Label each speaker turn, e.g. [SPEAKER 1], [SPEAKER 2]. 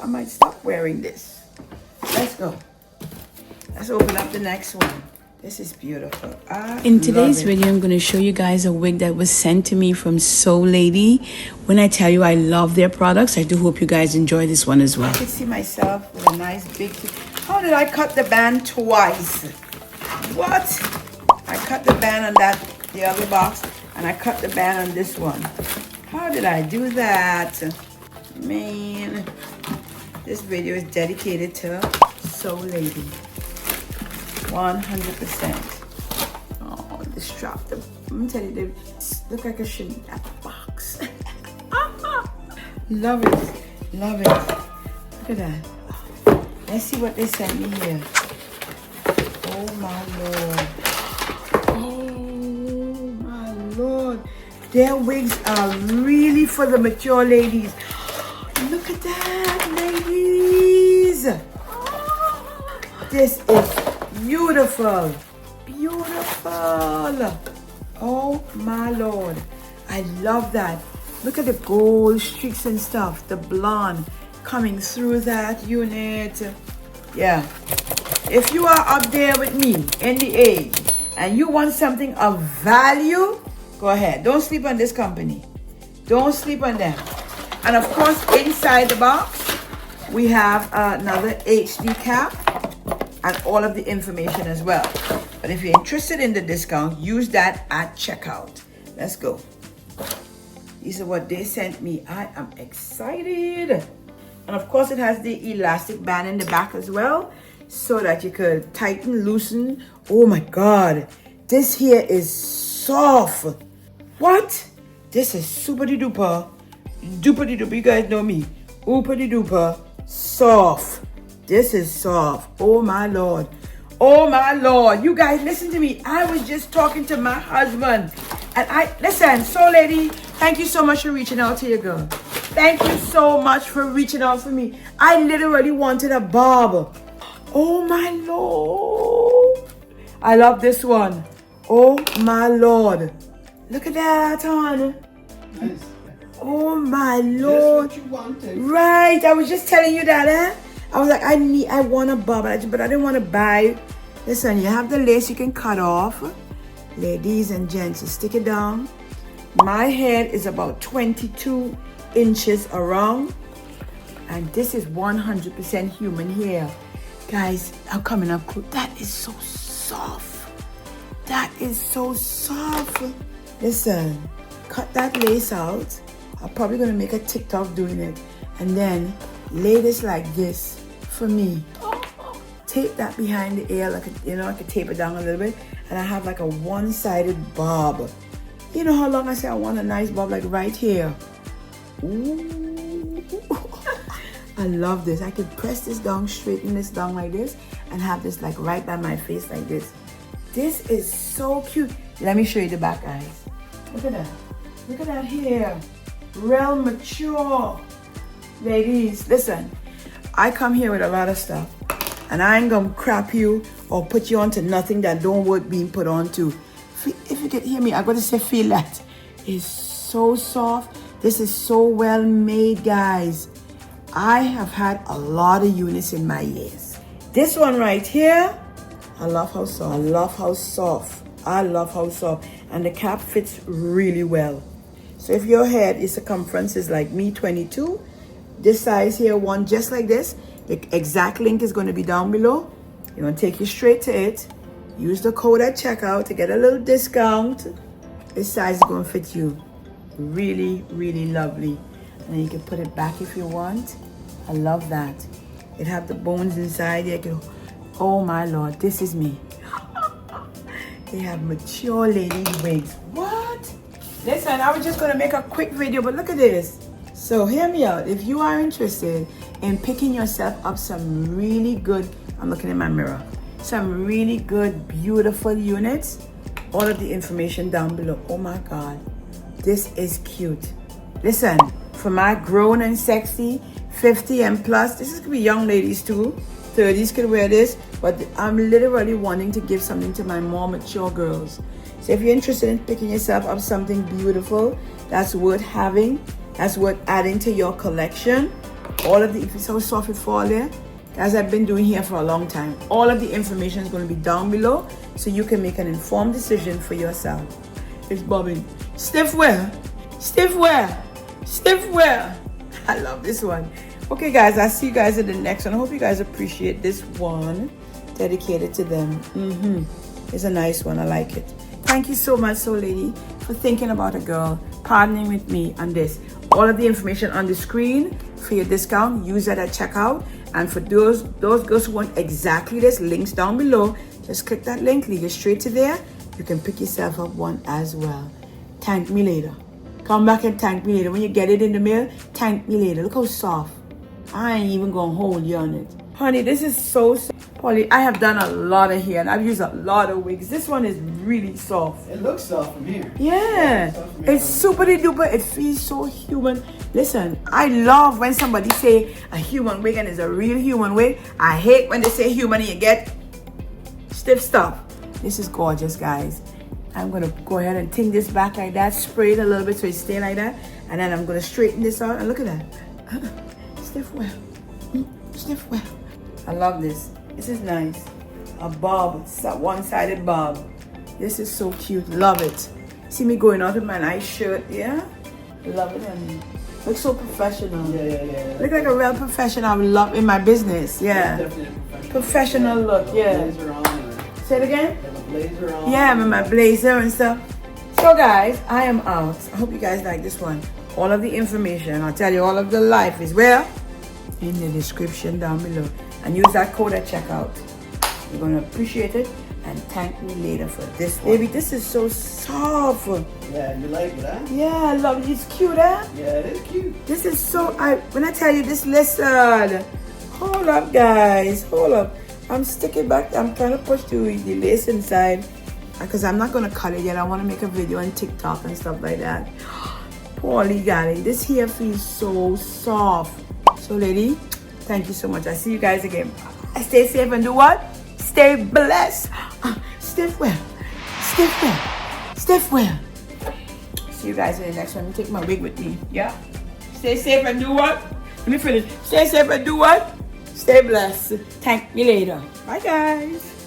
[SPEAKER 1] I might stop wearing this. Let's go. Let's open up the next one. This is beautiful.
[SPEAKER 2] In today's video, I'm going to show you guys a wig that was sent to me from Soul Lady. When I tell you I love their products, I do hope you guys enjoy this one as well.
[SPEAKER 1] I can see myself with a nice big... How did I cut the band twice? What? I cut the band on the other box, and I cut the band on this one. How did I do that? Man, this video is dedicated to Soul Lady. 100%. Oh, this strap. I'm telling you, they look like a shouldn't at the box. Love it. Love it. Look at that. Let's see what they sent me here. Oh my Lord. Oh my Lord. Their wigs are really for the mature ladies. Look at that, ladies. This is beautiful. Beautiful. Oh my Lord. I love that. Look at the gold streaks and stuff. The blonde coming through that unit. Yeah. If you are up there with me in the age and you want something of value, go ahead. Don't sleep on this company. Don't sleep on them. And of course, inside the box, we have another HD cap and all of the information as well. But if you're interested in the discount, use that at checkout. Let's go. These are what they sent me. I am excited. And of course, it has the elastic band in the back as well, so that you could tighten, loosen. Oh my God. This here is soft. What? This is super duper. Duper duper. You guys know me. Ooper duper. Soft. This is soft. Oh my Lord. Oh my Lord. You guys listen to me. I was just talking to my husband. And listen, Soul Lady, thank you so much for reaching out to your girl. Thank you so much for reaching out for me. I literally wanted a bob. Oh my Lord. I love this one. Oh my Lord. Look at that, hon.
[SPEAKER 3] Nice.
[SPEAKER 1] Oh my Lord.
[SPEAKER 3] That's what you wanted.
[SPEAKER 1] Right. I was just telling you that, eh? I was like, I want a bob, but I didn't want to buy. Listen, you have the lace you can cut off. Ladies and gents, you stick it down. My head is about 22 inches around. And this is 100% human hair. Guys, I'm coming up close. That is so soft. That is so soft. Listen, cut that lace out. I'm probably going to make a TikTok doing it. And then lay this like this for me. Tape that behind the ear, like I could tape it down a little bit. And I have like a one-sided bob. You know how long I say I want a nice bob, like right here. Ooh. I love this. I could press this down, straighten this down like this, and have this like right by my face like this. This is so cute. Let me show you the back, guys. Look at that. Look at that hair. Real mature. Ladies, listen. I come here with a lot of stuff. And I ain't gonna crap you or put you onto nothing that don't worth being put onto. If you can hear me, I'm gonna say feel that. It's so soft. This is so well made, guys. I have had a lot of units in my years. This one right here, I love how soft. I love how soft. I love how soft. And the cap fits really well. So if your head is circumference is like me, 22, this size here, one just like this, the exact link is going to be down below. You're going to take you straight to it. Use the code at checkout to get a little discount. This size is going to fit you. Really, really lovely. And then you can put it back if you want. I love that. It have the bones inside. You can, oh my Lord, this is me. They have mature ladies wigs. What? Listen, I was just going to make a quick video, but look at this. So hear me out. If you are interested in picking yourself up some really good, I'm looking in my mirror, some really good, beautiful units, all of the information down below. Oh my God, this is cute. Listen, for my grown and sexy, 50 and plus, this is gonna be young ladies too. 30s could wear this, but I'm literally wanting to give something to my more mature girls. So if you're interested in picking yourself up something beautiful, that's worth having, that's worth adding to your collection, All of the, if it's so soft it fall there, as I've been doing here for a long time, all of the information is going to be down below so you can make an informed decision for yourself. It's bobbing. Stiff wear. Stiff wear. Stiff wear. I love this one. Okay, guys, I'll see you guys in the next one. I hope you guys appreciate this one. Dedicated to them. It's a nice one. I like it. Thank you so much, Soul Lady, for thinking about a girl, partnering with me on this. All of the information on the screen for your discount. Use that at checkout. And for those girls who want exactly this, links down below. Just click that link, lead you straight to there. You can pick yourself up one as well. Thank me later. Come back and thank me later. When you get it in the mail, thank me later. Look how soft. I ain't even gonna hold you on it. Honey, this is so soft. Polly, I have done a lot of hair and I've used a lot of wigs. This one is really soft.
[SPEAKER 3] It looks soft from here.
[SPEAKER 1] Yeah. It's super duper. It feels so human. Listen, I love when somebody say a human wig and it's a real human wig. I hate when they say human and you get stiff stuff. This is gorgeous, guys. I'm gonna go ahead and ting this back like that, spray it a little bit so it stay like that, and then I'm gonna straighten this out. And look at that. Stiff wear. Stiff wear. I love this. This is nice. A bob, one-sided bob. This is so cute. Love it. See me going out with my nice shirt, yeah? Love it, and looks so professional.
[SPEAKER 3] Yeah.
[SPEAKER 1] Look like a real professional. I love in my business, yeah.
[SPEAKER 3] Definitely
[SPEAKER 1] Professional look, yeah.
[SPEAKER 3] Blazer on.
[SPEAKER 1] Say it again?
[SPEAKER 3] Have a blazer on.
[SPEAKER 1] Yeah, I'm in my blazer and stuff. So guys, I am out. I hope you guys like this one. All of the information, I'll tell you all of the life is where? In the description down below. And use that code at checkout. You're gonna appreciate it and thank me later for this one. Baby, this is so soft.
[SPEAKER 3] Yeah, you like it, huh?
[SPEAKER 1] Yeah, I love it. It's cute, huh?
[SPEAKER 3] Yeah, it is cute.
[SPEAKER 1] This is so, when I tell you this, listen. Hold up, guys. Hold up. I'm sticking back. I'm trying to push the lace inside because I'm not going to cut it yet. I want to make a video on TikTok and stuff like that. Poorly got it. This hair feels so soft. So, lady, thank you so much. I'll see you guys again. Stay safe and do what? Stay blessed. Stiff wear. Stiff wear. Stiff wear. See you guys in the next one. Let me take my wig with me. Yeah? Stay safe and do what? Let me finish. Stay safe and do what? Stay blessed. Thank me later. Bye, guys.